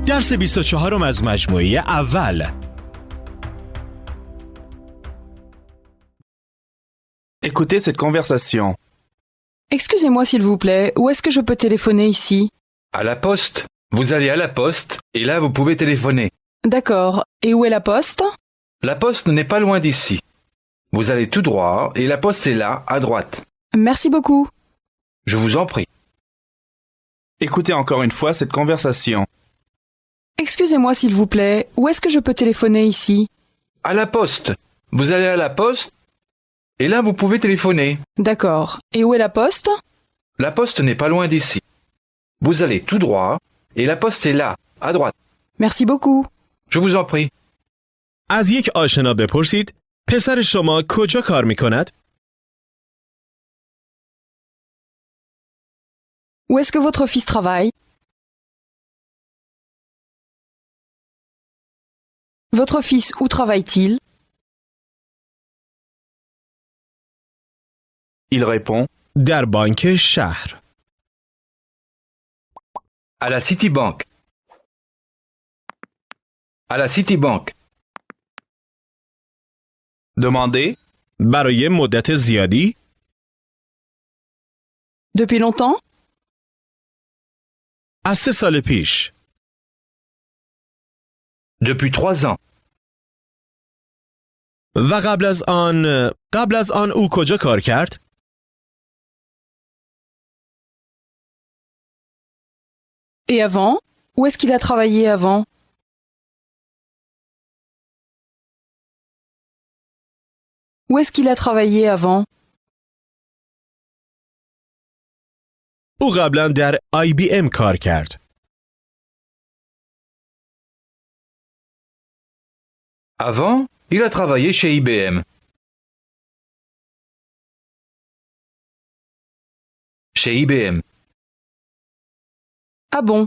درس 24 از مجموعه اول. Écoutez cette conversation. Excusez-moi s'il vous plaît, où est-ce que je peux téléphoner ici? À la poste. Vous allez à la poste et là vous pouvez téléphoner. D'accord. Et où est la poste? La poste n'est pas loin d'ici. Vous allez tout droit et la poste est là, à droite. Merci beaucoup. Je vous en prie. Écoutez encore une fois cette conversation. Excusez-moi s'il vous plaît, où est-ce que je peux téléphoner ici? À la poste. Vous allez à la poste et là vous pouvez téléphoner. D'accord. Et où est la poste? La poste n'est pas loin d'ici. Vous allez tout droit et la poste est là, à droite. Merci beaucoup. Je vous en prie. از یک آشنا بپرسید پسر شما کجا کار میکند؟ Où est-ce que votre fils travaille? Votre fils, où travaille-t-il? Il répond. در بانک شهر. À la Citibank. À la Citibank. Demandez. برای مدت زیادی؟ Depuis longtemps? از 3 سال پیش. Depuis 3 ans. و قبل از آن او کجا کار کرد؟ Et avant? Où est-ce qu'il a travaillé avant? Où est-ce qu'il a travaillé avant? او قبلا در IBM کار کرد. Avant, il a travaillé chez IBM. Chez IBM. Ah bon?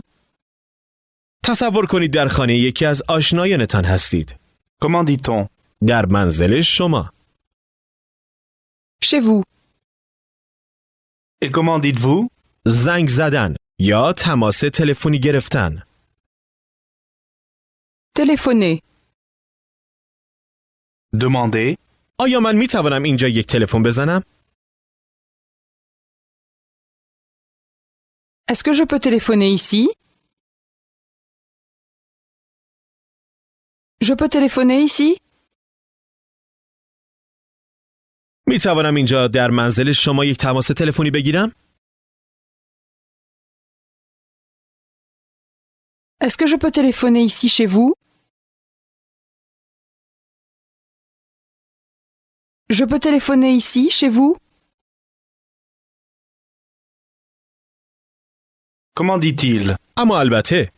تصور کنید در خانه یکی از آشنایانتان هستید. Comment dit-on? در منزل شما. Chez vous. Et comment dites-vous? زنگ زدن یا تماس تلفنی گرفتن. Téléphoner. Demandez. آیا من می توانم اینجا یک تلفن بزنم؟ Est-ce que je peux téléphoner ici? Je peux téléphoner ici? می توانم اینجا در منزل شما یک تماس تلفنی بگیرم؟ Est-ce que je peux téléphoner ici chez vous? Je peux téléphoner ici chez vous? Comment dit-il? اما البته.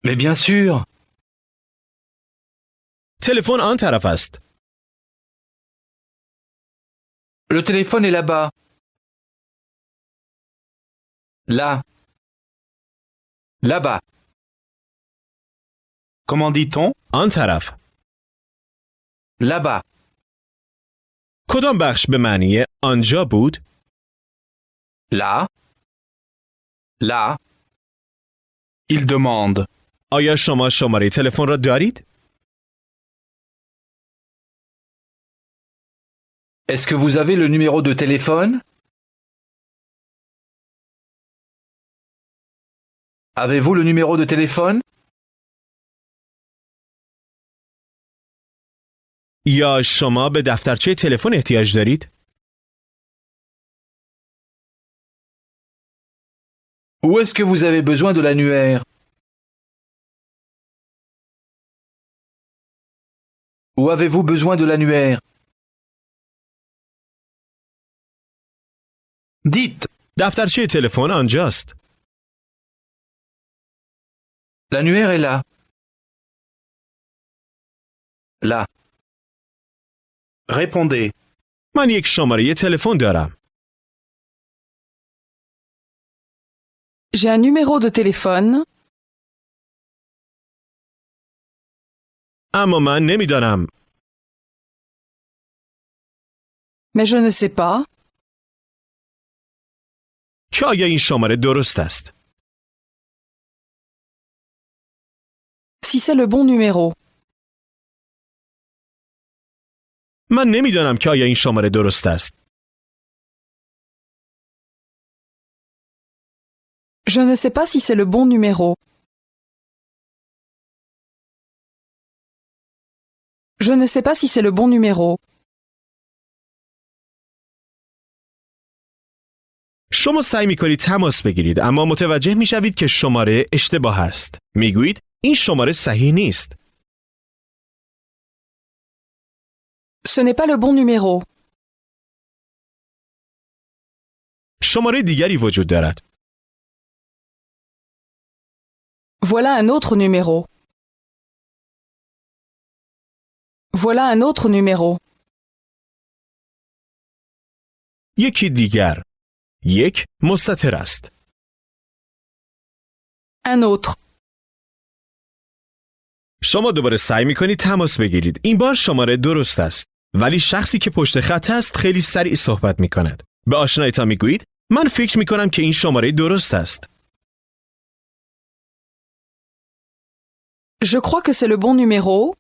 Mais bien sûr. تلفن آن طرف است. Le téléphone est là-bas. Là. Là-bas. Comment dit-on? آن طرف. Là-bas. کدام بخش به معنی آنجا بود؟ Là. Là. Il demande. آیا شما شماره تلفن را دارید؟ Est-ce que vous avez le numéro de téléphone? Avez-vous le numéro de téléphone? یا شما به دفترچه تلفن احتیاج دارید؟ Où est-ce que vous avez besoin de l'annuaire? Où avez-vous besoin de l'annuaire? Dites. دفترچه تلفن آنجاست. L'annuaire est là. Là. Répondez. من یک شماره تلفن دارم. J'ai un numéro de téléphone. اما من نمیدانم. Mais je ne sais pas. که آیا این شماره درست است. Si c'est le bon numéro. من نمیدانم که آیا این شماره درست است. Je ne sais pas si c'est le bon numéro. Je ne sais pas si c'est le bon numéro. شما سعی می‌کنید تماس بگیرید اما متوجه می‌شوید که شماره اشتباه است. میگویید این شماره صحیح نیست. Ce n'est pas le bon numéro. شماره دیگری وجود دارد. Voilà un autre numéro. Voilà un autre numéro. یکی دیگر. یک مستتر است. Un autre. شما دوباره سعی می‌کنید تماس بگیرید. این بار شماره درست است. ولی شخصی که پشت خط است خیلی سریع صحبت می‌کند. به آشنایتان می‌گویید من فکر می‌کنم که این شماره درست است. Je crois que c'est le bon numéro.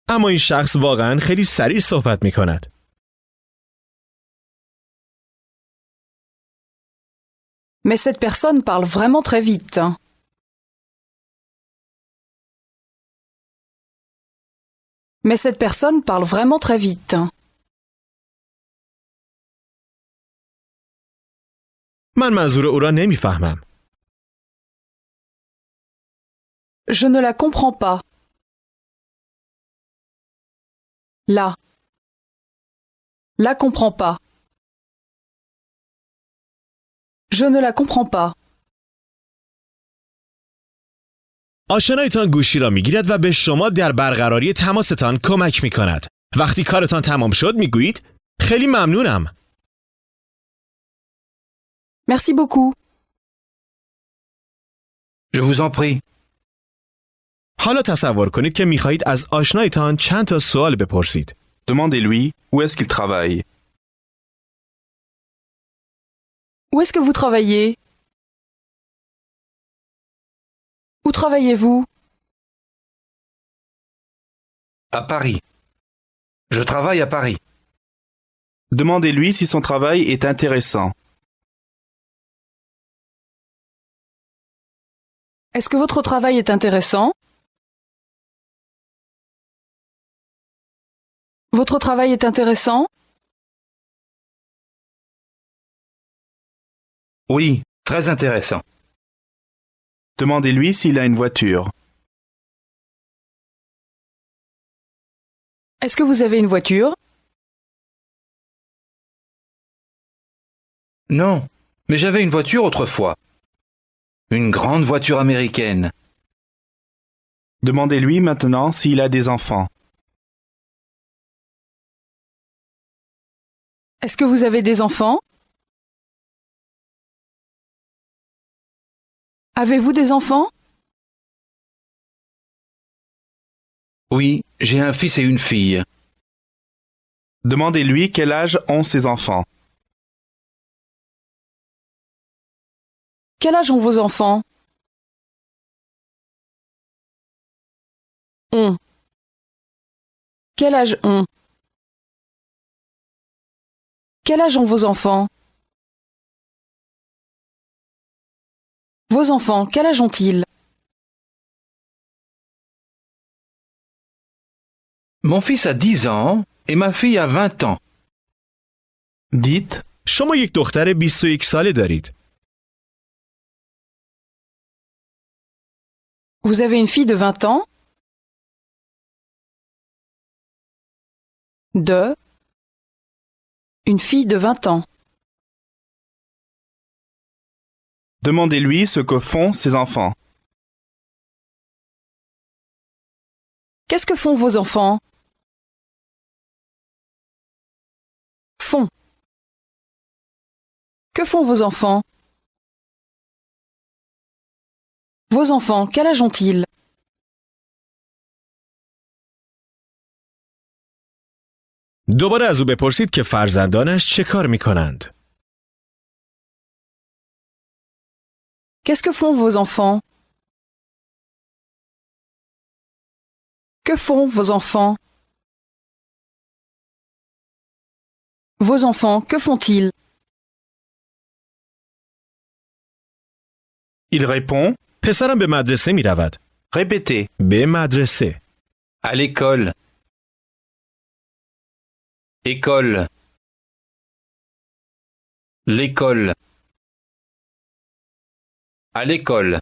اما این شخص واقعاً خیلی سریع صحبت می‌کند. Mais cette personne parle vraiment très vite. Mais cette personne parle vraiment très vite. من منظور او را نمی‌فهمم. Je ne la comprends pas. La comprends pas. Je ne la comprends pas. آشنایتان گوشی را می‌گیرد و به شما در برقراری تماستان کمک می‌کند. وقتی کارتان تمام شد می‌گویید خیلی ممنونم. Merci beaucoup. Je vous en prie. حالا تصور کنید که می‌خواهید از آشنایتان چند تا سوال بپرسید. Demandez-lui où est-ce qu'il travaille. Où est-ce que vous travaillez? Où travaillez-vous? À Paris. Je travaille à Paris. Demandez-lui si son travail est intéressant. Est-ce que votre travail est intéressant? Votre travail est intéressant? Oui, très intéressant. Demandez-lui s'il a une voiture. Est-ce que vous avez une voiture? Non, mais j'avais une voiture autrefois. Une grande voiture américaine. Demandez-lui maintenant s'il a des enfants. Est-ce que vous avez des enfants? Avez-vous des enfants? Oui, j'ai un fils et une fille. Demandez-lui quel âge ont ses enfants. Quel âge ont vos enfants? Ont. Quel âge ont? Quel âge ont vos enfants? Vos enfants, quel âge ont-ils? Mon fils a 10 ans et ma fille a 20 ans. Dites شما یک دختر 21 ساله دارید. Vous avez une fille de 20 ans? Une fille de 20 ans. Demandez-lui ce que font ses enfants. Qu'est-ce que font vos enfants? Font. Que font vos enfants? Vos enfants, quel âge ont-ils? دوباره از او بپرسید که فرزندانش چه کار میکنند. Qu'est-ce que font vos enfants? Que font vos enfants? Vos enfants, que font-ils? Il répond. پسرم به مدرسه میرود. Répétez. به مدرسه. À l'école. École. L'école. À l'école.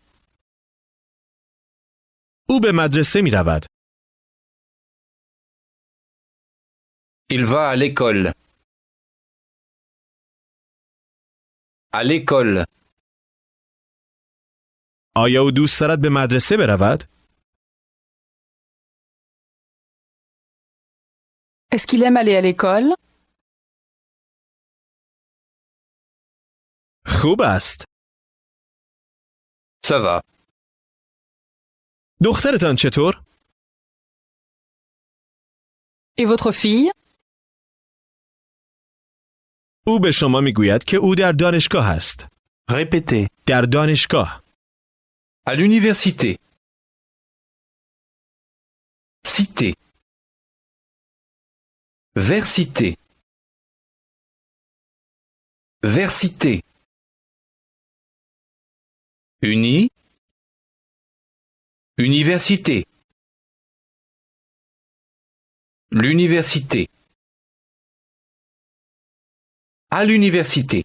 او به مدرسه میرود. Il va à l'école. À l'école. آیا او دوست دارد به مدرسه برود؟ Est-ce qu'il aime aller à l'école? خوب است. Ça va. دخترتان چطور؟ Et votre fille? او به شما میگوید که او در دانشگاه است. Répétez. در دانشگاه. À l'université. Cité. Versité. Versité. Uni. Université. L'université. À l'université.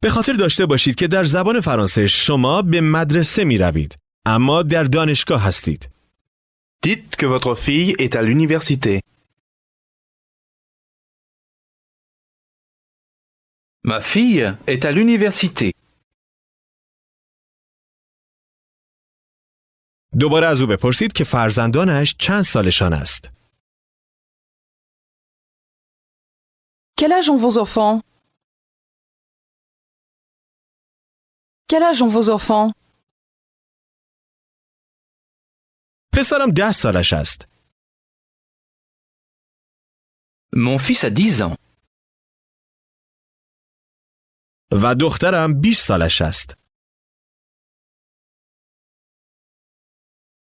به خاطر داشته باشید که در زبان فرانسه شما به مدرسه می روید، اما در دانشگاه هستید. Dites que votre fille est à l'université. Ma fille est à l'université. دوباره از او بپرسید که فرزندانش چند سالشان است. Quel âge ont vos enfants? Quel âge ont vos enfants? پسرم 10 سالش است. Mon fils a 10 ans. و دخترم 20 سالش است.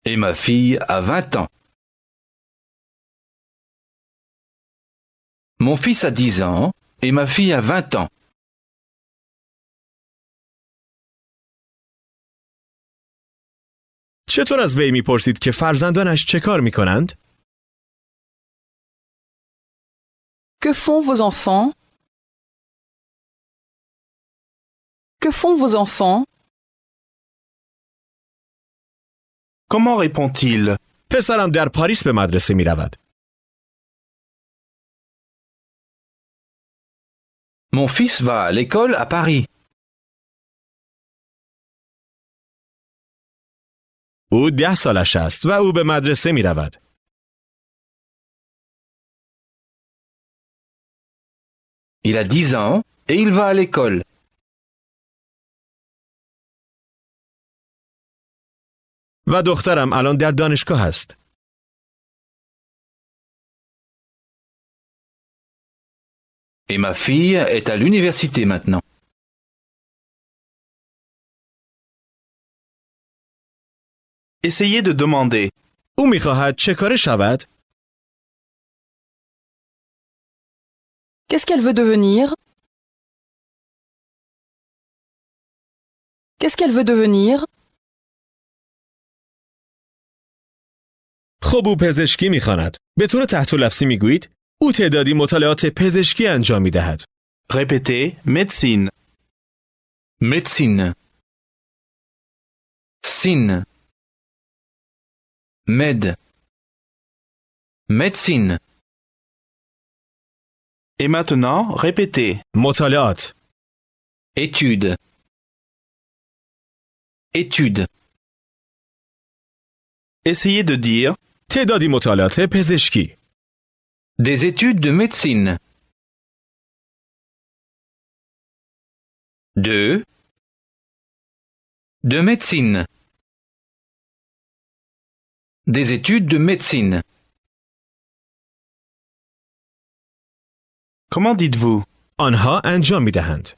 Et ma fille a 20 ans. Mon fils a 10 ans et ma fille a 20 ans. چطور از وی میپرسید که فرزندانش چه کار میکنند؟ Que font vos enfants? Que font vos enfants? Comment répond-il? پسرم در پاریس به مدرسه میرود. Mon fils va à l'école à Paris. او 10 سالش است و او به مدرسه میرود. Il a 10 ans et il va à l'école. و دخترم الان در دانشگاه است. Et ma fille est à l'université maintenant. Essayez de demander. او میخواهد چه کاره شود؟ Qu'est-ce qu'elle veut devenir? Qu'est-ce qu'elle veut devenir? خب او پزشکی میخواند. به طور تحت لفظی میگویید او تعدادی مطالعات پزشکی انجام میدهد. Répétez. Médecine. Médecine. Cine. Med. Médecine. Et maintenant, répétez. مطالعات. Étude. Étude. Essayez de dire. تعدادی مطالعات پزشکی. Des études de médecine. De médecine. Des études de médecine. Comment dites-vous? آنها انجام می دهند.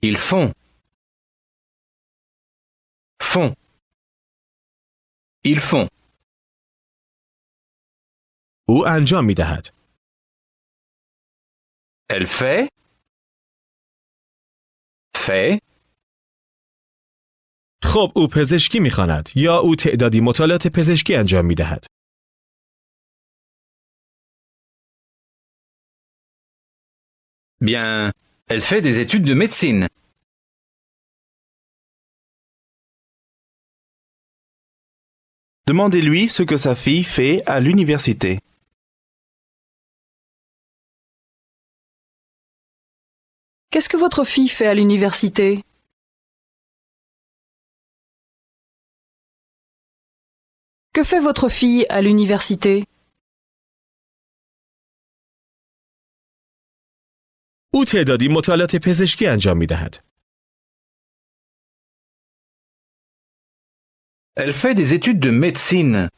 Ils font. Font. Ils font. او انجام می دهد. Elle fait. Fait. خب او پزشکی می خواند یا او تعدادی مطالعات پزشکی انجام می دهد. Bien, elle fait des études de médecine. Demandez-lui ce que sa fille fait à l'université. Qu'est-ce que votre fille fait à l'université? Que fait votre fille à l'université? او تعدادی مطالعات پزشکی انجام می دهد. Elle fait des études de médecine.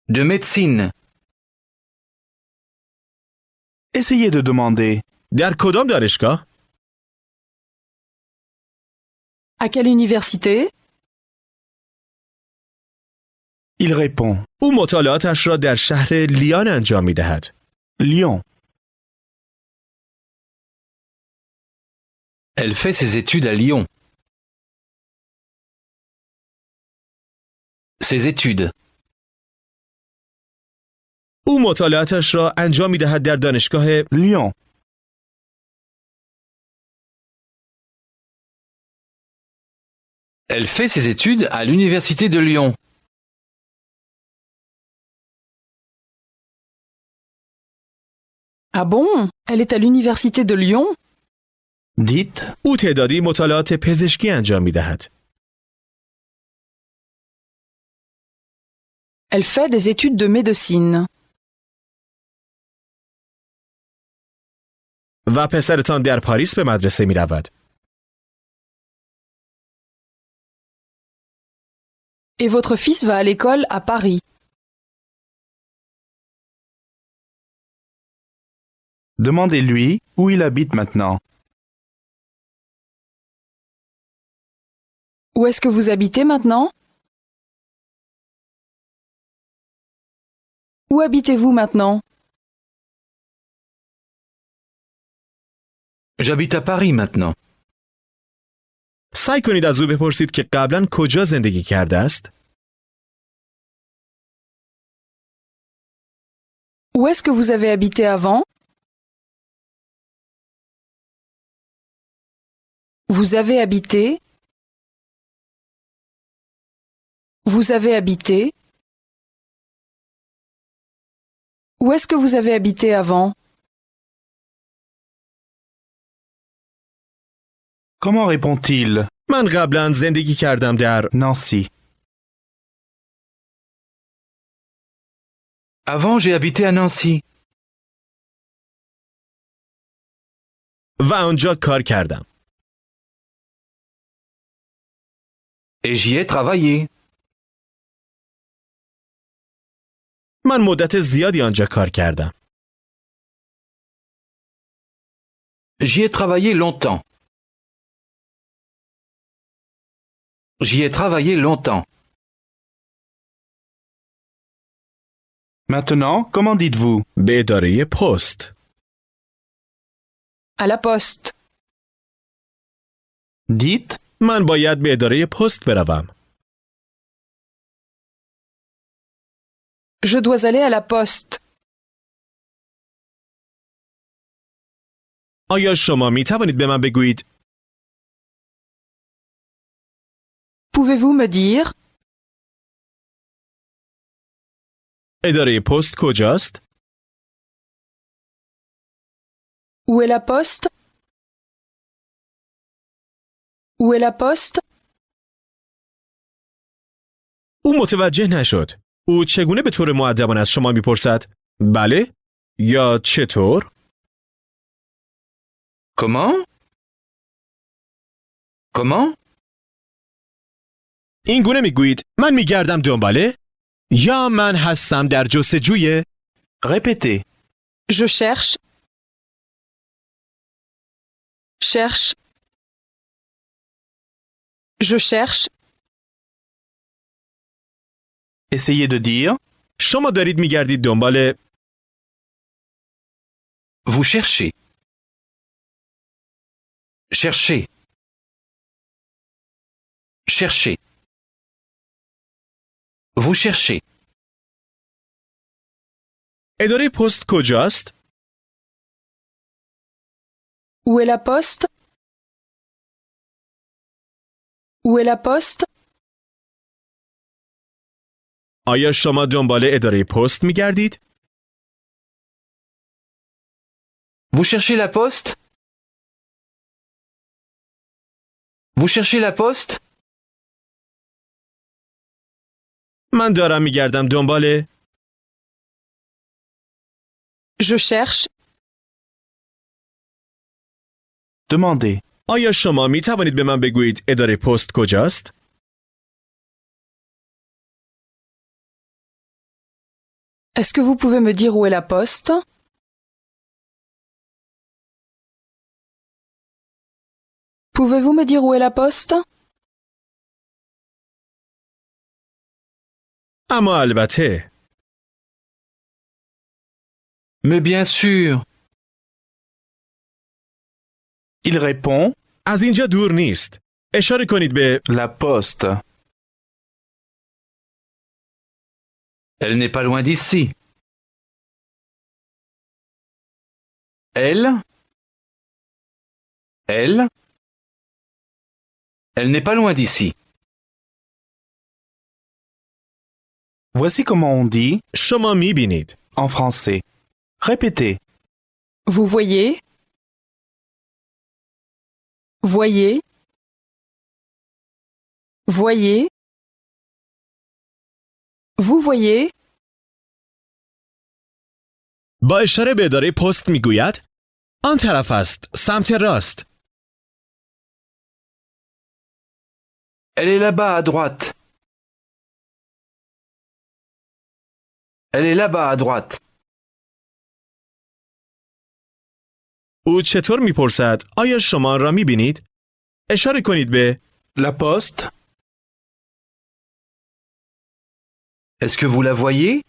De médecine. Essayez de demander. در کدام دانشگاه؟ À quelle université? Il répond. او مطالعاتش را در شهر لیان انجام می دهد. Lyon. Elle fait ses études à Lyon. Ses études. او مطالعاتش را انجام می دهد در دانشگاه Lyon. Elle fait ses études à l'université de Lyon. Ah bon? Elle est à l'université de Lyon? Dites. او تعدادی مطالعات پزشکی انجام می دهد. Elle fait des études de médecine. و پسرتان در پاریس به مدرسه می رود. Et votre fils va à l'école à Paris. Demandez-lui où il habite maintenant. Où est-ce que vous habitez maintenant? Où habitez-vous maintenant? J'habite à Paris maintenant. سعی کنید از او بپرسید که قبلا کجا زندگی کرده است. Où est-ce que vous avez habité avant? Vous avez habité? Vous avez habité? Où est-ce que vous avez habité avant? Comment répond-il? من قبلا زندگی کردم در Nancy. Avant, j'ai habité à Nancy. و آنجا کار کردم. Et j'y ai travaillé. من مدت زیادی آنجا کار کردم. J'y ai travaillé longtemps. J'y ai travaillé longtemps. Maintenant, comment dites-vous? به اداره پست. À la poste. Dites. من باید به اداره پست بروم. Je dois aller à la poste. آیا شما می توانید به من بگویید Pouvez-vous me dire اداره پست کجاست؟ où est la poste? Où est la poste? او متوجه نشد. او چگونه به طور مؤدبانه از شما میپرسد؟ بله؟ یا چطور؟ Comment? Comment? این گونه میگویید من میگردم دنباله؟ یا من هستم در جستجوی. Répétez. Je cherche. Cherche. Je cherche. Essayez de dire. شما دارید میگردید دنبال. Vous cherchez. Cherchez. Cherchez. Vous cherchez. اداره پست کجاست؟ Où est la poste? Où est la poste? آیا شما دنبال اداره پست میگردید؟ Vous cherchez la poste? Vous cherchez la poste? من دارم میگردم دنبال. Je cherche. Demandez. آیا شما می توانید به من بگویید اداره پست کجاست؟ Est-ce que vous pouvez me dire où est la poste? Pouvez-vous me dire où est la poste? اما البته. Mais bien sûr. Il répond. از اینجا دور نیست. اشاره کنید به. La poste. Elle n'est pas loin d'ici. Elle n'est pas loin d'ici. Voici comment on dit شما می بینید. en français. Répétez. Vous voyez? Voyez? Voyez? Vous voyez? با اشاره به اداره پست میگوید آن طرف است، سمت راست. Elle est là-bas à droite. Elle est là-bas à droite. او چطور میپرسد آیا شما آن را میبینید؟ اشاره کنید به. La poste. Est-ce que vous la voyez?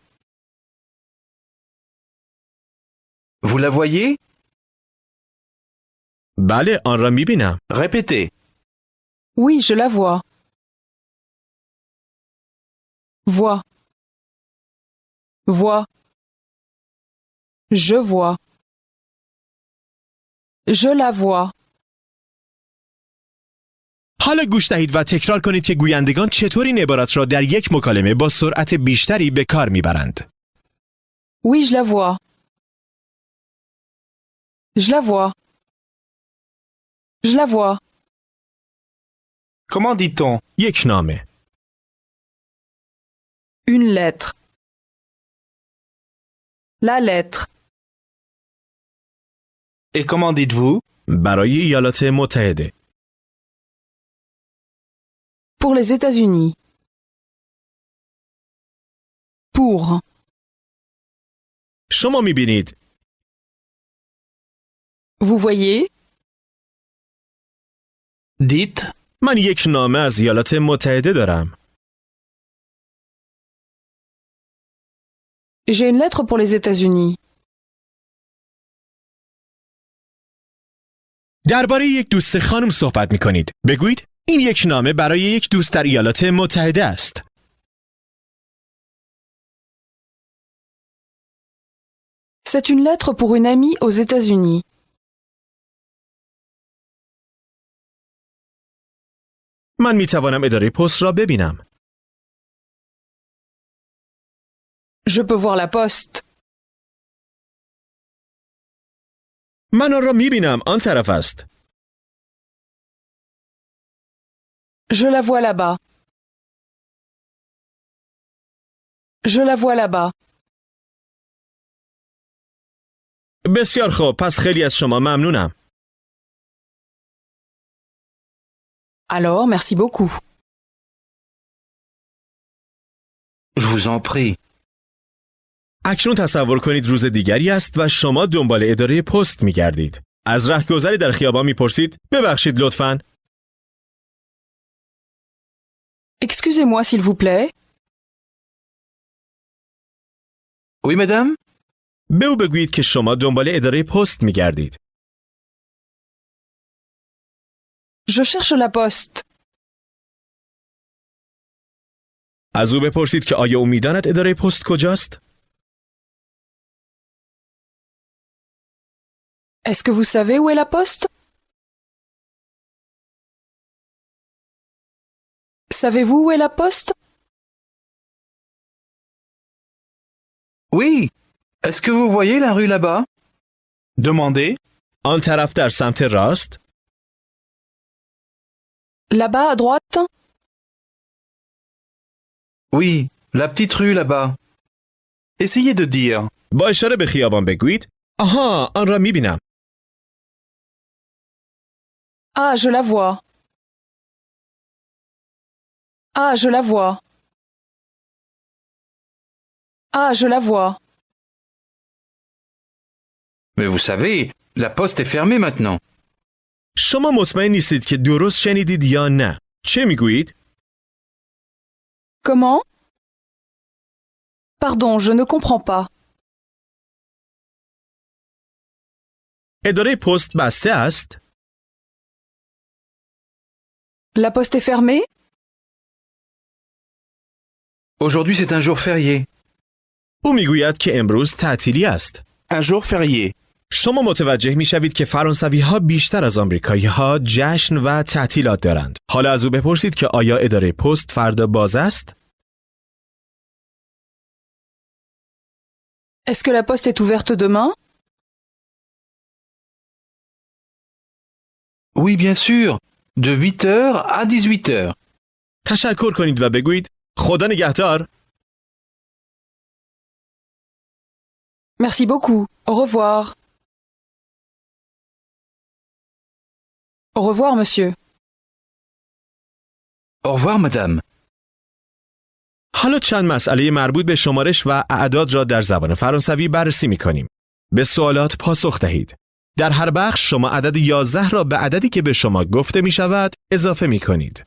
Vous la voyez? بله آن را میبینم. Répétez. Oui, je la vois. Vois. Vois. Je vois. Je la vois. حالا گوش دهید و تکرار کنید که گویندگان چطور این عبارت را در یک مکالمه با سرعت بیشتری به کار میبرند. Oui, je la vois. Je la vois. Je la vois. Comment dit-on? یک نامه. Une lettre. La lettre. Et comment dites-vous? برای ایالات متحده. Pour les États-Unis. Pour. شما میبینید. Vous voyez? Dites. من یک نامه از ایالات متحده دارم. J'ai une lettre pour les États-Unis. درباره یک دوست خانم صحبت میکنید. بگویید این یک نامه برای یک دوست در ایالات متحده است. C'est une lettre pour une amie aux États-Unis. من میتوانم اداره پست را ببینم. Je peux voir la poste. من آن را میبینم. آن طرف است. Je la vois là-bas. Je la vois là-bas. بسیار خوب. پس خیلی از شما ممنونم. Alors, merci beaucoup. Je vous en prie. اکنون تصور کنید روز دیگری است و شما دنبال اداره پست می‌گردید. از رهگذری در خیابان می‌پرسید ببخشید لطفاً. Excusez-moi s'il vous plaît. Oui, madame? به او بگویید که شما دنبال اداره پست می‌گردید. Je cherche la poste. از او بپرسید که آیا او می‌داند اداره پست کجاست؟ Est-ce que vous savez où est la poste? Savez-vous où est la poste? Oui. Est-ce que vous voyez la rue là-bas? Demandez. آن طرف در سمت راست؟ Là-bas à droite? Oui, la petite rue là-bas. Essayez de dire. با اشاره به خیابان بگویید آها آن را می‌بینم. Ah, je la vois. Ah, je la vois. Ah, je la vois. Mais vous savez, la poste est fermée maintenant. شما مطمئن نیستید که درست شنیدید یا نه؟ چه میگویید؟ Comment? Pardon, je ne comprends pas. اداره پست بسته است؟ La poste est fermée? Aujourd'hui, c'est un jour férié. او میگوید که امروز تعطیلی است. Un jour férié. شما متوجه میشوید که فرانسوی ها بیشتر از آمریکایی ها جشن و تعطیلات دارند. حالا از او بپرسید که آیا اداره پست فردا باز است؟ Est-ce que la poste est ouverte demain? Oui, bien sûr. De 8h à 18h. تشکر کنید و بگویید خدا نگهدار. Merci beaucoup. Au revoir. Au revoir, monsieur. Au revoir, madame. حالا چند مسئله مربوط به شمارش و اعداد را در زبان فرانسوی بررسی می کنیم. به سوالات پاسخ دهید. در هر بخش شما عدد 11 را به عددی که به شما گفته می شود اضافه می کنید.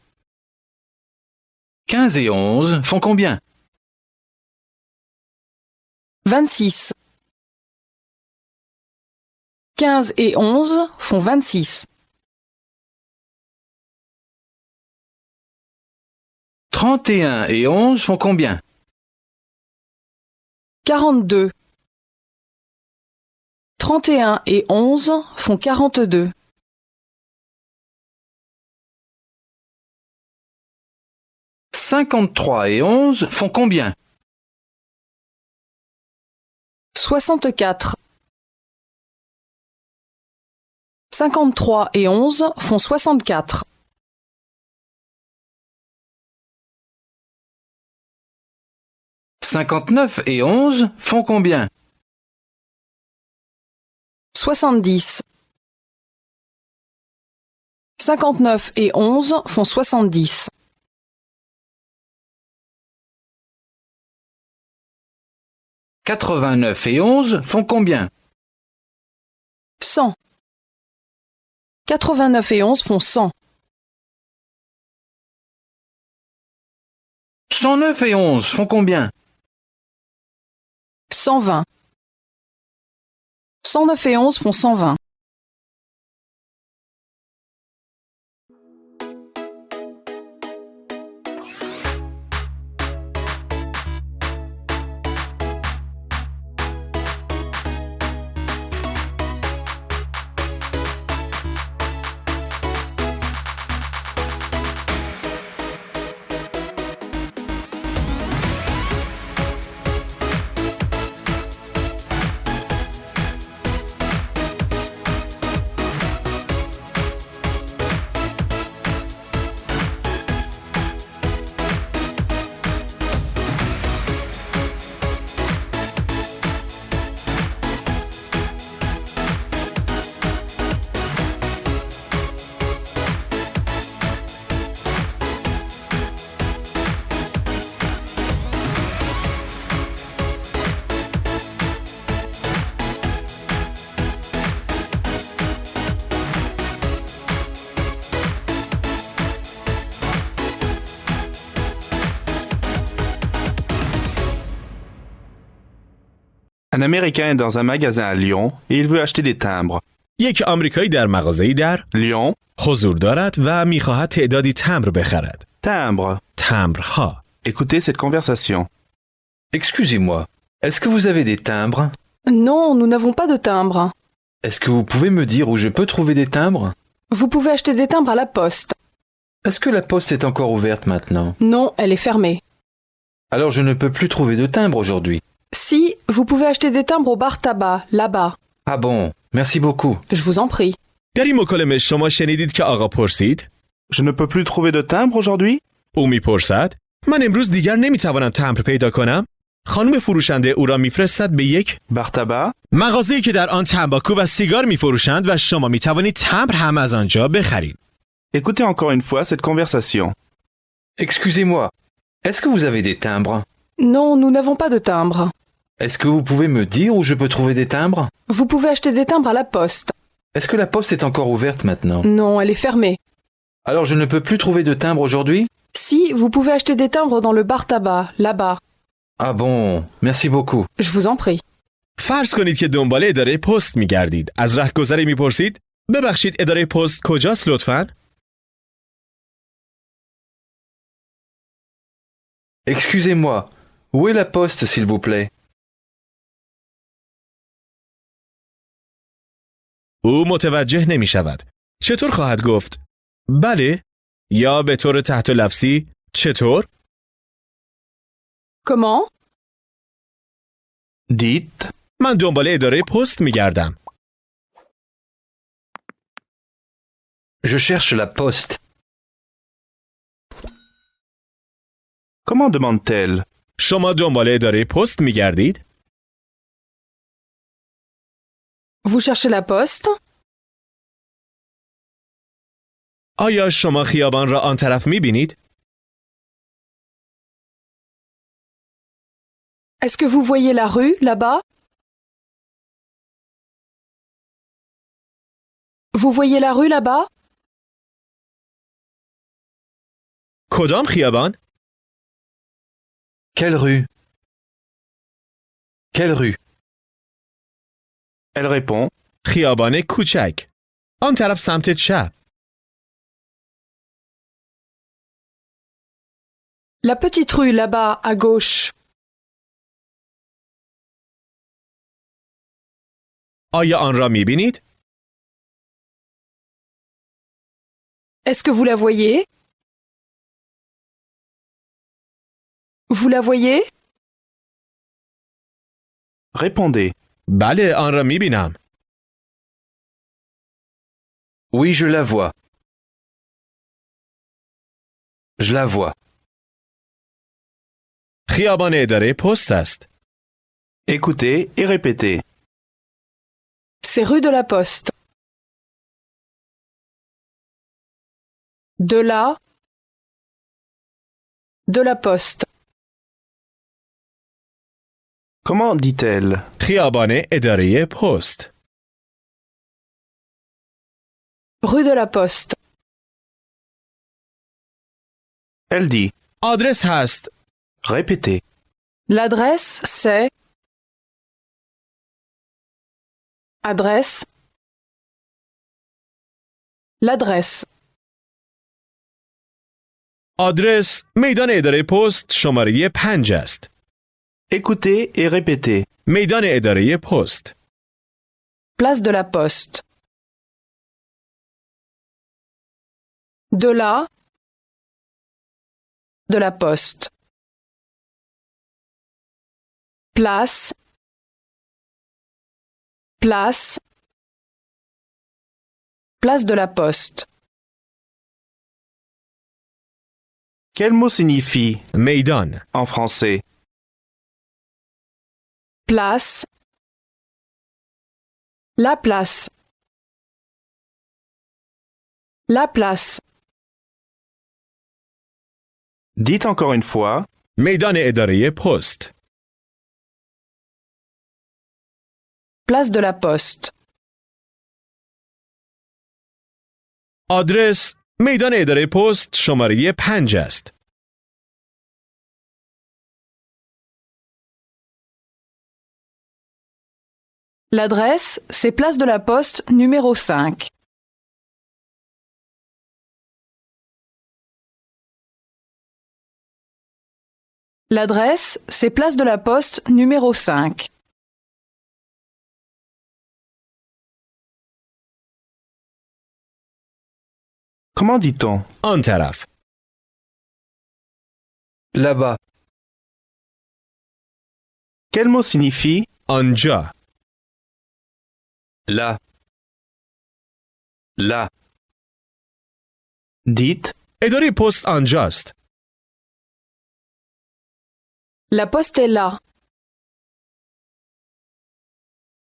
15 et 11 font combien? 26. 15 et 11 font 26. 31 et 11 font combien? 42. 31 et 11 font 42. 53 et 11 font combien? 64. 53 et 11 font 64. 59 et 11 font combien? 70. 59 et 11 font 70. 89 et 11 font combien? 100. 89 et 11 font 100. 109 et 11 font combien? 120. 109 et 11 font 120. Un Américain est dans un magasin à Lyon et il veut acheter des timbres. یک آمریکایی در مغازه‌ای در Lyon, حضور دارد و می‌خواهد تعدادی تمبر بخرد. timbre. تمبرها. Écoutez cette conversation. Excusez-moi, est-ce que vous avez des timbres? Non, nous n'avons pas de timbre. Est-ce que vous pouvez me dire où je peux trouver des timbres? Vous pouvez acheter des timbres à la poste. Est-ce que la poste est encore ouverte maintenant? Non, elle est fermée. Alors je ne peux plus trouver de timbres aujourd'hui. Si, vous pouvez acheter des timbres au bar tabac, là-bas. Ah bon, merci beaucoup. Je vous en prie. در این مکالمه شما شنیدید که آقا پرسید Je ne peux plus trouver de timbre aujourd'hui? او میپرسد من امروز دیگر نمیتوانم تمبر پیدا کنم. خانم فروشنده او را میفرستد به یک Bar tabac? مغازه‌ای که در آن تنباکو و سیگار میفروشند و شما میتوانید تمبر هم از آنجا بخرید. Écoutez encore une fois cette conversation. Excusez-moi, est-ce que vous avez des timbres? Non, nous n'avons pas de timbre. Est-ce que vous pouvez me dire où je peux trouver des timbres? Vous pouvez acheter des timbres à la poste. Est-ce que la poste est encore ouverte maintenant? Non, elle est fermée. Alors je ne peux plus trouver de timbres aujourd'hui? Si, vous pouvez acheter des timbres dans le bar tabac, là-bas. Ah bon, merci beaucoup. Je vous en prie. فرض کنید که دنبال اداره پست میگردید. از رهگذری میپرسید ببخشید اداره پست کجاست لطفاً؟ Excusez-moi, où est la poste s'il vous plaît? او متوجه نمی شود. چطور خواهد گفت؟ بله؟ یا به طور تحت لفظی چطور؟ Comment? Dites, من دنبال اداره پست می گردم. Je cherche la poste. comment demande-t-elle? شما دنبال اداره پست می گردید؟ Vous cherchez la poste? آیا شما خیابان را آن طرف می بینید؟ Est-ce que vous voyez la rue, là-bas? Vous voyez la rue, là-bas? کدام خیابان؟ Quelle rue? Quelle rue? Elle répond, خیابان کوچک. آن طرف سمت چپ. La petite rue, là-bas, à gauche. آیا آن را می بینید؟ Est-ce que vous la voyez? Vous la voyez? répondez. بله آن را می بینم. Oui, je la vois. Je la vois. خیابان اداره پست است. Écoutez et répétez. C'est rue de la Poste. De la Poste. Comment dit-elle? خیابان اداره پست. Rue de la Poste. Elle dit. آدرس هست. Répétez. L'adresse, c'est... Adresse. L'adresse. آدرس میدان اداره پست شماره 5 است. Écoutez et répétez. میدان اداره پست. Place de la Poste. De la Poste. Place. Place de la Poste. Quel mot signifie میدان. en français? Place. La place. La place. Dites encore une fois. میدان اداره پست. Place de la Poste. آدرس میدان اداره پست شماره 5 است. L'adresse, c'est place de la Poste, numéro 5. L'adresse, c'est place de la Poste, numéro 5. Comment dit-on? آن طرف. Là-bas. Quel mot signifie آنجا. Là. Là. dites اداره پست آنجاست. La Poste est là.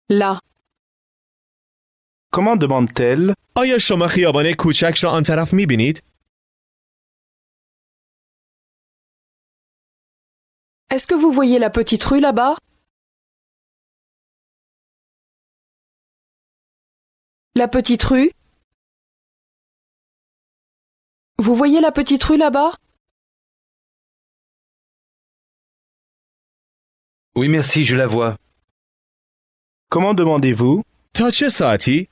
Là. comment demande-t-elle آیا شما خیابان کوچک را آن طرف می‌بینید؟ Est-ce que vous voyez la petite rue là-bas? La petite rue? Vous voyez la petite rue là-bas? Oui, merci, je la vois. Comment demandez-vous تا چه ساعتی؟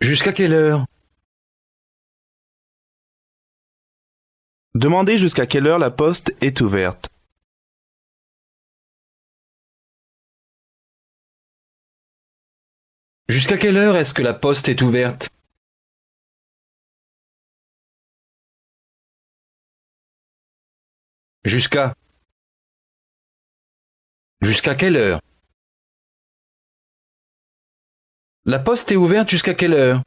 Jusqu'à quelle heure? Demandez jusqu'à quelle heure la poste est ouverte. Jusqu'à quelle heure est-ce que la poste est ouverte? Jusqu'à. Jusqu'à quelle heure? La poste est ouverte jusqu'à quelle heure?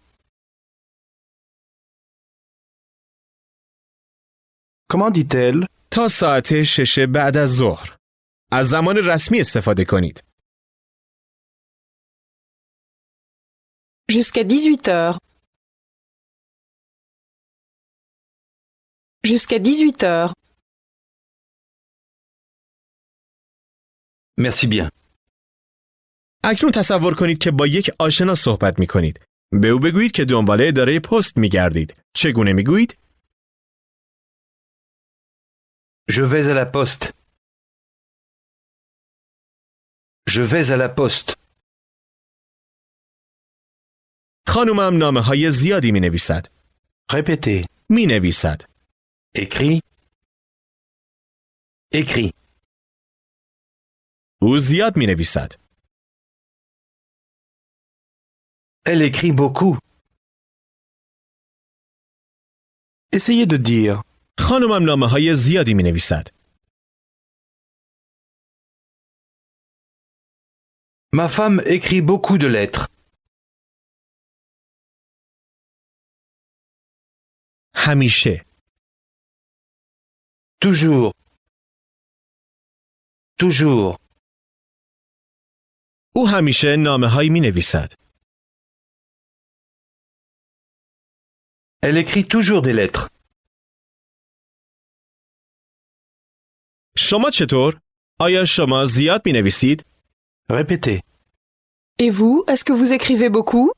Comment dit-elle تا ساعت 6 بعد از ظهر. از زمان رسمی استفاده کنید. Jusqu'à 18 heures. Jusqu'à 18 heures. Merci bien. اکنون تصور کنید که با یک آشنا صحبت می کنید. به او بگویید که دنبال اداره پست می گردید. چگونه می گویید؟ Je vais à la poste. Je vais à la poste. خانومم نامه های زیادی می نویسد. Répétez. می نویسد. Écrit. Écrit. او زیاد می نویسد. Elle écrit beaucoup. Essayez de dire. خانومم نامه های زیادی می نویسد. Ma femme écrit beaucoup de lettres. همیشه. Toujours. Toujours. او همیشه نامه هایی می نویسد. Elle écrit toujours des lettres. شما چطور؟ آیا شما زیاد می نویسید؟ Répétez. Et vous, est-ce que vous écrivez beaucoup?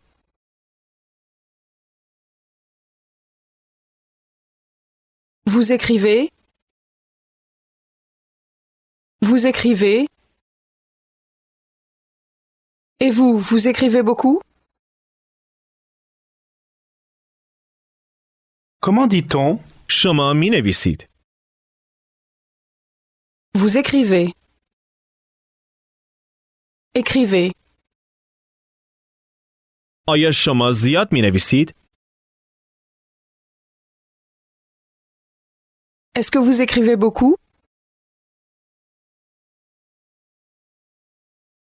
Vous écrivez? Vous écrivez? Et vous, vous écrivez beaucoup? Comment dit-on شما می نویسید. Vous écrivez. Écrivez. آیا شما زیاد می نویسید؟ Est-ce que vous écrivez beaucoup?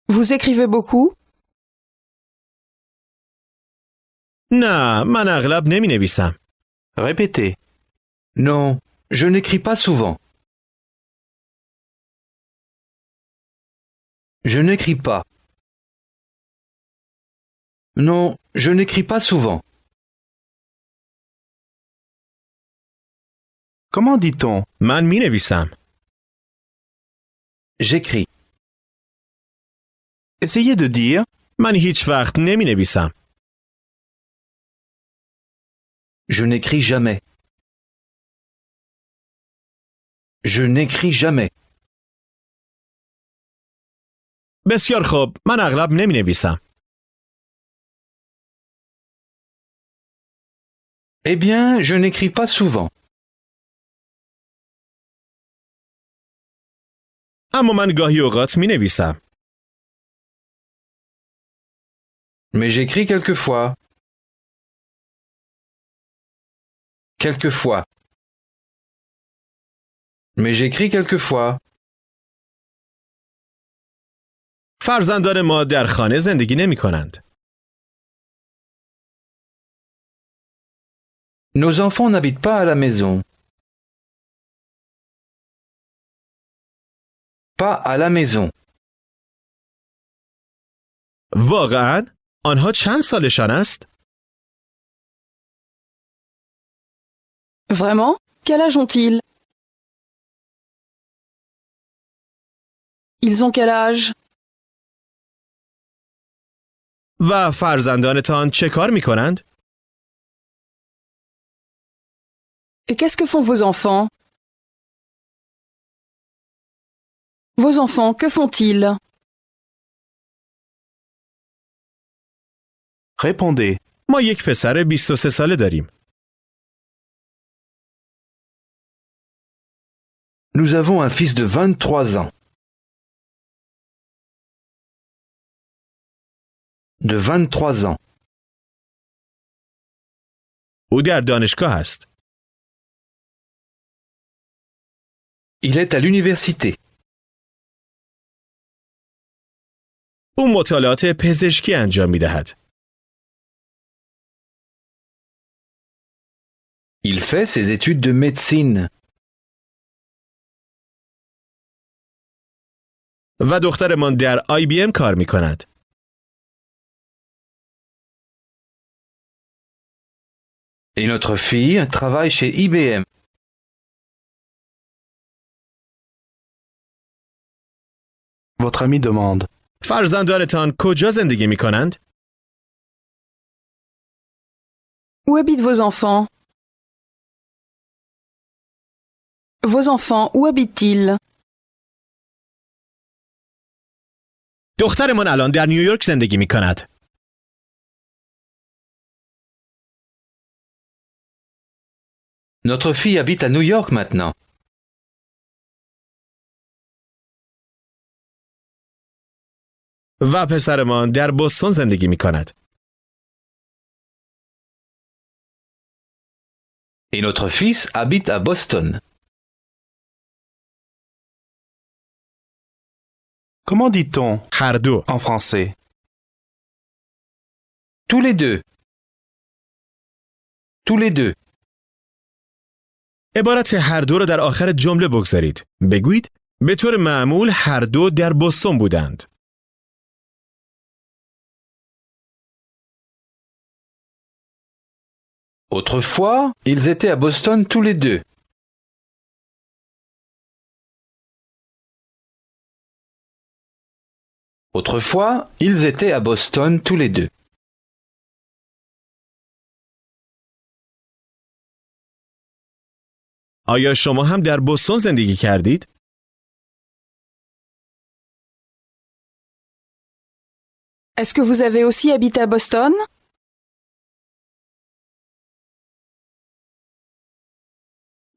Vous écrivez beaucoup? نه، من اغلب نمی نویسم. Répétez. Non, je n'écris pas souvent. Je n'écris pas. Non, je n'écris pas souvent. Comment dit-on من می نویسم. J'écris. Essayez de dire. من هیچ وقت نمی نویسم. Je n'écris jamais. Je n'écris jamais. بسیار خوب. من اغلب نمی نویسم. Eh bien, je n'écris pas souvent. اما من گاهی اوقات می نویسم. Mais j'écris quelquefois. Quelquefois. Mais j'écris quelquefois. فرزندان ما در خانه زندگی نمی کنند. Nos enfants n'habitent pas à la maison. Pas à la maison. واقعاً؟ آنها چند سالشان است؟ Vraiment? Quel âge ont-ils? Ils ont quel âge? و فرزندانتان چه کار می کنند؟ Et qu'est-ce que font vos enfants? Vos enfants, que font-ils? Répondez. ما یک پسر 23 ساله داریم. Nous avons un fils de 23 ans. De 23 ans. او در دانشگاه است. Il est à l'université. او مطالعات پزشکی انجام می دهد. Il fait ses études de médecine. و دخترمان در IBM کار می کند. Et notre fille travaille chez IBM. Votre ami demande. فرزندانتان کجا زندگی می کنند؟ Où habitent vos enfants? Vos enfants, où habitent-ils? دخترمان الان در نیویورک زندگی می کند. Notre fille habite à New York maintenant. و پسرمان در بوستون زندگی می کند. Et notre fils habite à Boston. Comment dit-on هر دو. en français? Tous les deux. Tous les deux. عبارت هر دو را در آخر جمله بگذارید. بگویید به طور معمول هر دو در بوستون بودند. Autrefois, ils étaient à Boston tous les deux. Autrefois, ils étaient à Boston tous les deux. آیا شما هم در بوستون زندگی کردید؟ Est-ce que vous avez aussi habité à Boston?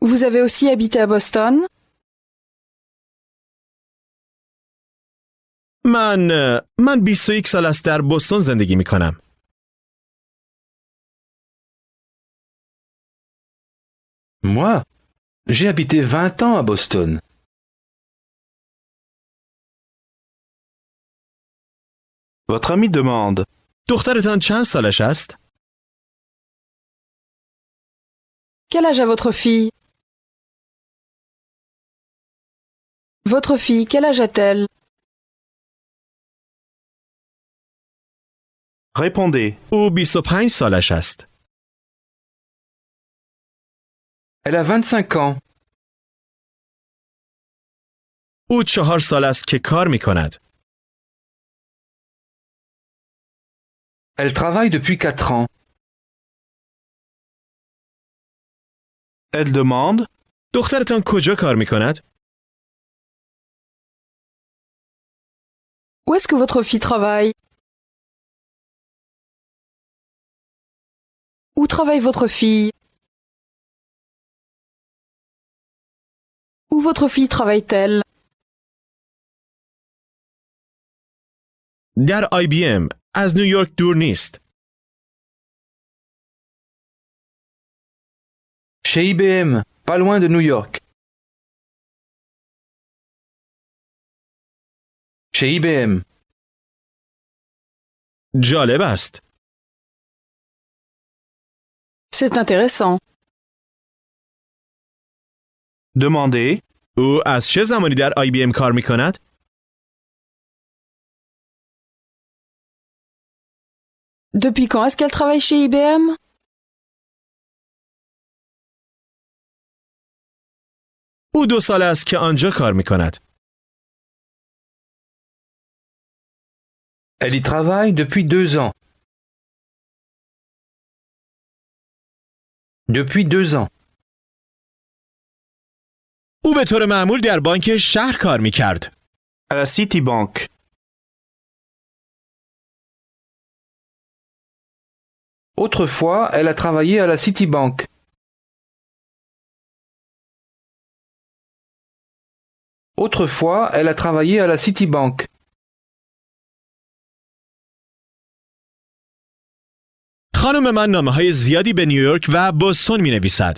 Vous avez aussi habité à Boston? من 21 سال است در بوستون زندگی می کنم. Moi, j'ai habité 20 ans à Boston. Votre ami demande. دخترتان چند سالش است؟ Quel âge a votre fille? Votre fille, quel âge a-t-elle? Répondez. او 25 سالش است. Elle a 25 ans. او 4 سال است که کار می کند. Elle travaille depuis 4 ans. Elle demande. دخترتان کجا کار می کند؟ Où est-ce que votre fille travaille? Où travaille votre fille? Où votre fille travaille-t-elle? در IBM از نیویورک دور نیست. Chez IBM, pas loin de New York. Chez IBM. جالب است. C'est intéressant. Demandez. او از چه زمانی در IBM کار می کند؟ Depuis quand est-ce qu'elle travaille chez IBM? او 2 سال است که آنجا کار می کند. Elle y travaille depuis 2 ans. Depuis 2 ans. او به طور معمول در بانک شهر کار می کرد. À la Citibank. Autrefois, elle a travaillé à la Citibank. Autrefois, elle a travaillé à la Citibank. خانم من نامه‌های زیادی به نیویورک و بوستون می نویسد.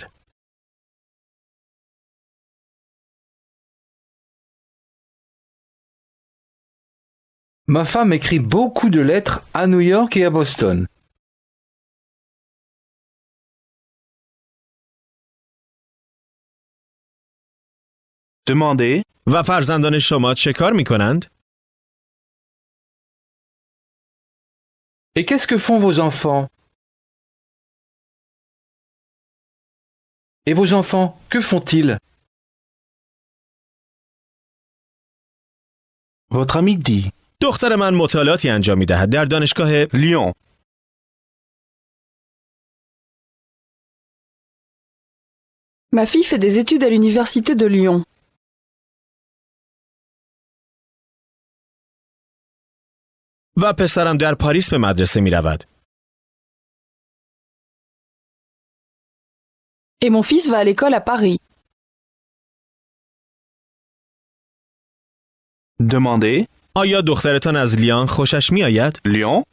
Ma femme écrit beaucoup de lettres à New York et à Boston. Demandez. و فرزندان شما چه کار می کنند؟ Et qu'est-ce que font vos enfants? Et vos enfants, que font-ils? Votre ami dit. دختر من مطالعاتی انجام می دهد در دانشگاه Lyon. Ma fille fait des études à l'université de Lyon. و پسرم در پاریس به مدرسه می رود. Et mon fils va à l'école à Paris. Demandez. آیا دخترتان از لیان خوشش می آید؟ Lyon.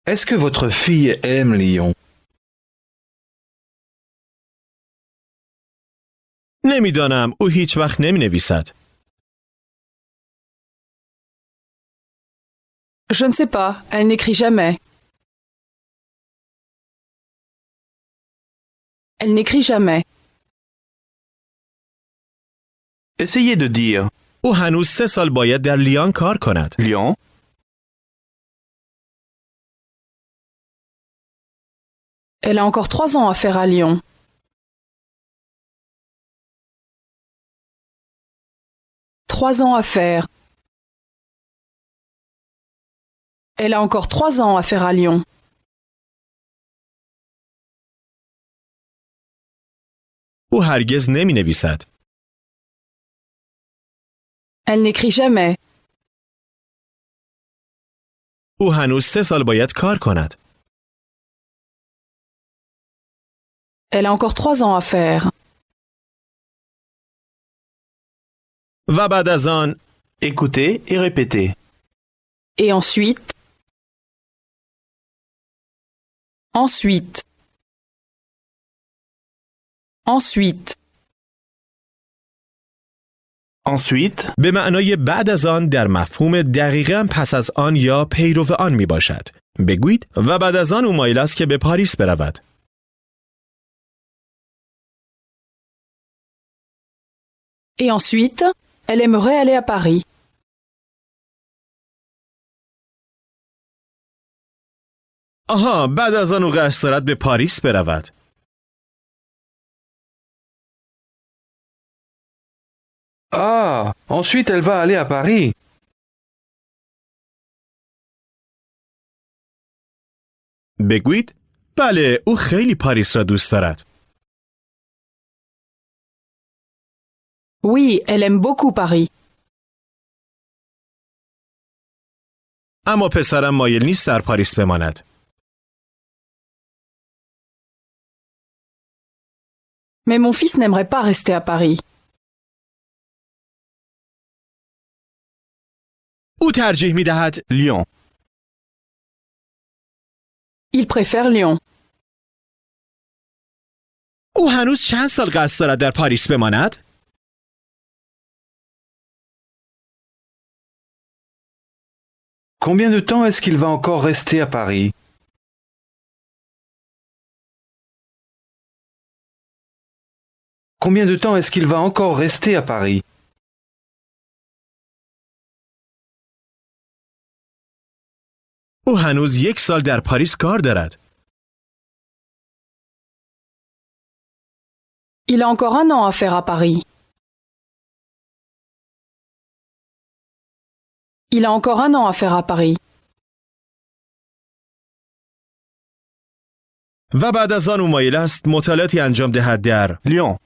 Est-ce que votre fille aime Lyon? نمیدانم، او هیچ وقت نمی نویسد. Je ne sais pas, elle n'écrit jamais. Elle n'écrit jamais. Essayez de dire. او هنوز 3 سال باید در لیان کار کند. Lyon. Elle a encore 3 ans à faire à Lyon. Trois ans à faire. Elle a encore 3 ans à faire à Lyon. او هرگز نمی نویسد. Elle n'écrit jamais. او هنوز 3 سال باید کار کند. Elle a encore 3 ans à faire. و بعد از آن Écoutez et répétez. Et ensuite. Ensuite. Ensuite. Ensuite. به معنای بعد از آن در مفهوم دقیقاً پس از آن یا پیرو آن می باشد. بگویید و بعد از آن او مایل است که به پاریس برود. Et ensuite, elle aimerait aller à Paris. آها، بعد از آن او قصد دارد به پاریس برود. Ah, ensuite elle va aller à Paris. بگویید بله، او خیلی پاریس را دوست دارد. Oui, elle aime beaucoup Paris. اما پسرم مایل نیست در پاریس بماند. Mais mon fils n'aimerait pas rester à Paris. او ترجیح می دهد. Lyon. Il préfère Lyon. او هنوز چند سال قصد دارد در پاریس بماند؟ Combien de temps est-ce qu'il va encore rester à Paris? Combien de temps est-ce qu'il va encore rester à Paris? او هنوز 1 سال در پاریس کار دارد. Il a encore 1 an à faire à Paris. Il a encore 1 an à faire à Paris. و بعد از آن او مایل است مطالعاتی انجام دهد در. Lyon.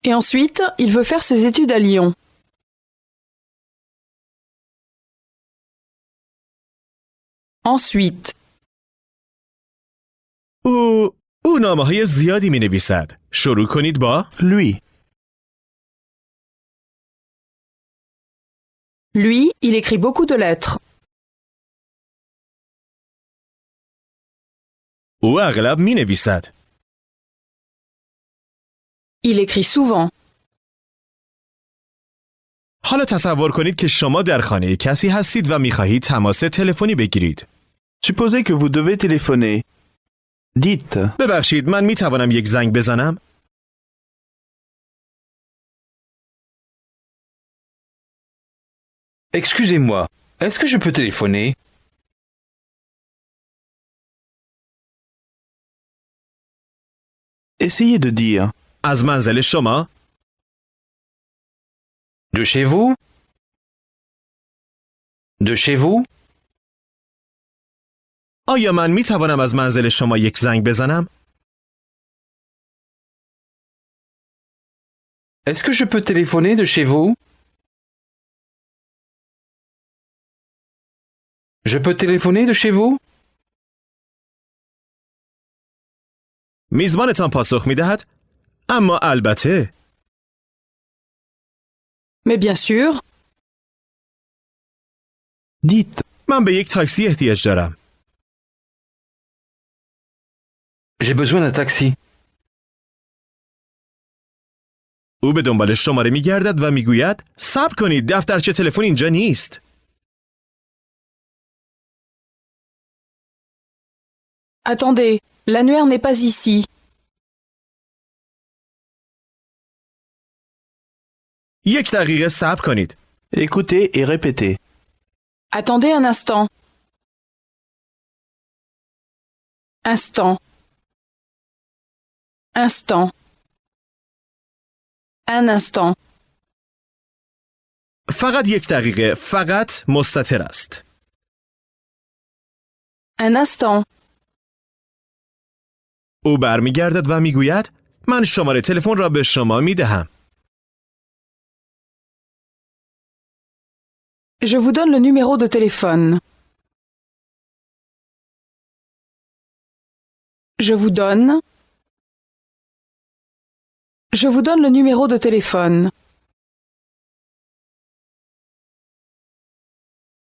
Et ensuite, il veut faire ses études à Lyon. Ensuite, او نامه‌های زیادی می‌نویسد. شروع کنید با Lui. lui, il écrit beaucoup de lettres. او اغلب می‌نویسد. Il écrit souvent. حالا تصور کنید که شما در خانه کسی هستید و می‌خواهید تماس تلفنی بگیرید. Supposez que vous devez téléphoner. Dites. ببخشید من می‌توانم یک زنگ بزنم؟ Excusez-moi, est-ce que je peux téléphoner? Essayez de dire. از منزل شما؟ De chez vous? De chez vous? آیا من می‌توانم از منزل شما یک زنگ بزنم؟ Est-ce que je peux téléphoner de chez vous? Je peux téléphoner de chez vous? میزبانتان پاسخ می‌دهد. اما البته. Mais bien sûr, Dites. من به یک تاکسی احتیاج دارم. J'ai besoin d'un taxi. او به دنبال شماره می‌گردد و می‌گوید صبر کنید دفترچه تلفن اینجا نیست. attendez, l'annuaire n'est pas ici. یک دقیقه صبر کنید. Écoutez et répétez. Attendez un instant. Instant. Instant. Un instant. فقط یک دقیقه. فقط مستتر است. Un instant. او برمیگردد و میگوید من شماره تلفن را به شما میدهم. Je vous donne le numéro de téléphone. Je vous donne le numéro de téléphone.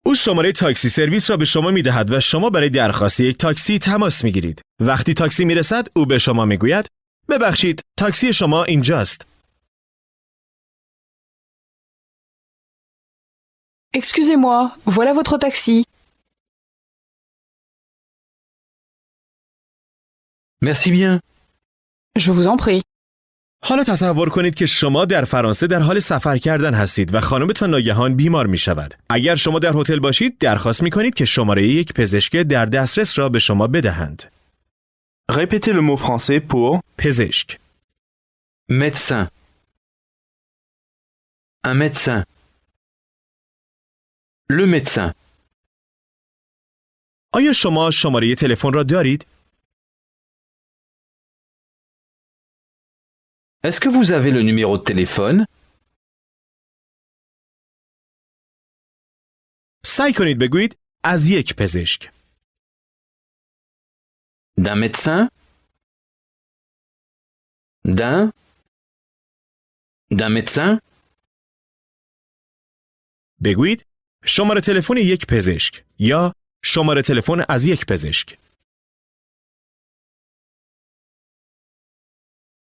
او شماره تاکسی سرویس را به شما میدهد و شما برای درخواست یک تاکسی تماس میگیرید. وقتی تاکسی میرسد او به شما میگوید ببخشید تاکسی شما اینجاست. Excusez-moi, voilà votre taxi. Merci bien. Je vous en prie. حالا تصور کنید که شما در فرانسه در حال سفر کردن هستید و خانمتان ناگهان بیمار می شود. اگر شما در هتل باشید درخواست می کنید که شماره یک پزشک در دسترس را به شما بدهند. Répétez le mot français pour. پزشک. Médecin. Un médecin. Le médecin. آیا شما شماره تلفن را دارید؟ Est-ce que vous avez le numéro de téléphone? سعی کنید بگویید از یک پزشک. D'un médecin? D'un médecin? بگویید شماره تلفن یک پزشک یا شماره تلفن از یک پزشک.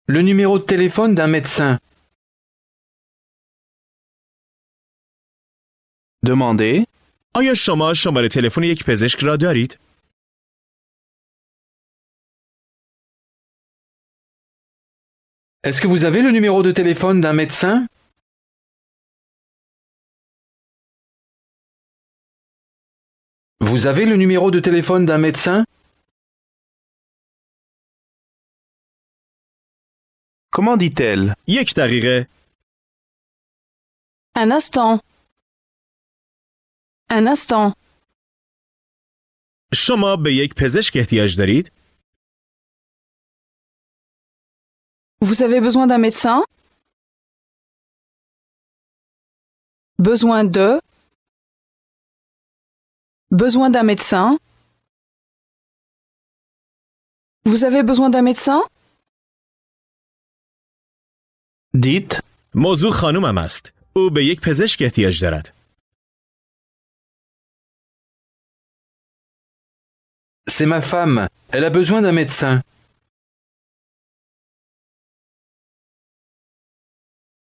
Le numéro de téléphone d'un médecin. Demandez. آیا شما شماره تلفن یک پزشک را دارید؟ Est-ce que vous avez le numéro de téléphone d'un médecin? Vous avez le numéro de téléphone d'un médecin? Comment dit-elle? یک دقیقه. Un instant. Un instant. شما به یک پزشک احتیاج دارید؟ Vous avez besoin d'un médecin? Besoin de. Besoin d'un médecin? Vous avez besoin d'un médecin? Dites. موضوع خانومم است. او به یک پزشک احتیاج دارد. C'est ma femme. Elle a besoin d'un médecin.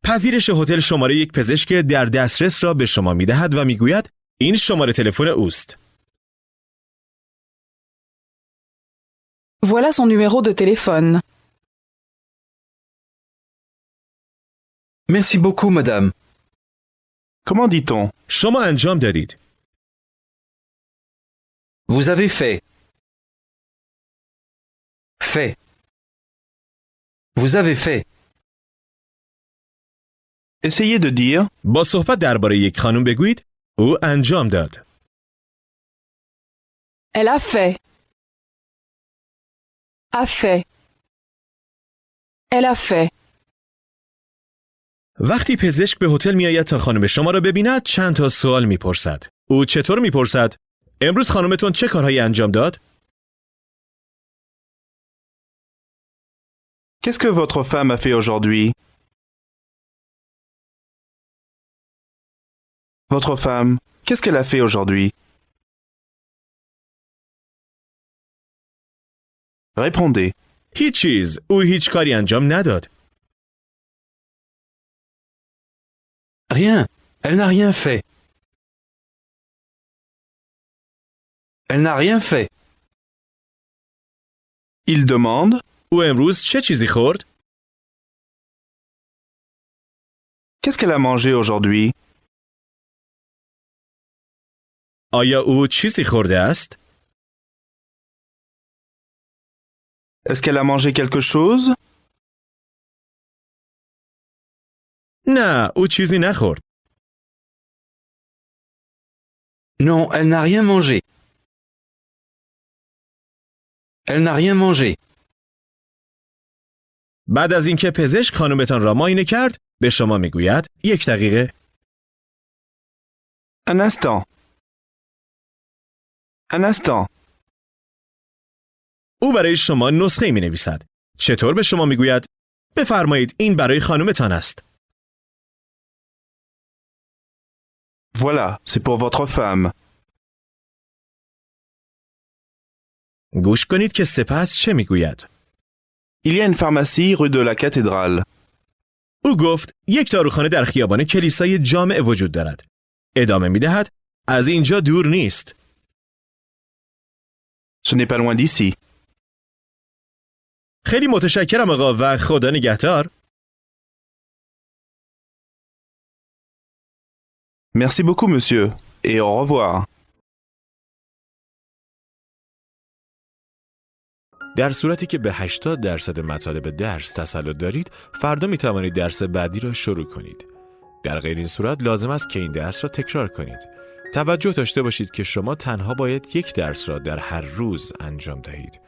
پذیرش هتل شماره یک پزشک در دسترس را به شما می دهد و می گوید این شماره تلفن اوست. Voilà son numéro de téléphone. Merci beaucoup, madame. Comment dit-on? شما انجام دادید. Vous avez fait. Fait. Vous avez fait. Essayez de dire. با صحبت درباره یک خانم بگویید او انجام داد. Elle a fait. A fait. Elle a fait. وقتی پزشک به هتل می آید تا خانم شما را ببیند چند تا سوال می پرسد. او چطور می پرسد؟ امروز خانمتون چه کارهایی انجام داد؟ Qu'est-ce que votre femme a fait aujourd'hui? Votre femme, qu'est-ce qu'elle a fait aujourd'hui? Répondez. هیچ چیز. او هیچ کاری انجام نداد. Rien. Elle n'a rien fait. Elle n'a rien fait. Il demande. او امروز چه چیزی خورد؟ Qu'est-ce qu'elle a mangé aujourd'hui? آیا او چیزی خورده است؟ Est-ce qu'elle a mangé quelque chose? نه، او چیزی نخورد. Non, elle n'a rien mangé. Elle n'a rien mangé. بعد از اینکه پزشک خانمتان را معاینه کرد، به شما میگوید یک دقیقه. Un instant. Un instant. او برای شما نسخه می نویسد. چطور به شما میگوید؟ بفرمایید این برای خانمتان است. Voilà, c'est pour votre femme. گوش کنید که سپس چه میگوید. Il y a une pharmacie rue de la Cathédrale. او گفت یک داروخانه در خیابان کلیسای جامع وجود دارد. ادامه می دهد از اینجا دور نیست. Ce n'est pas loin d'ici. خیلی متشکرم آقا و خدا نگهدار. Merci beaucoup, monsieur, et au revoir. در صورتی که به 80% مطالب درس تسلط دارید، فردا می توانید درس بعدی را شروع کنید. در غیر این صورت لازم است که این درس را تکرار کنید. توجه داشته باشید که شما تنها باید یک درس را در هر روز انجام دهید.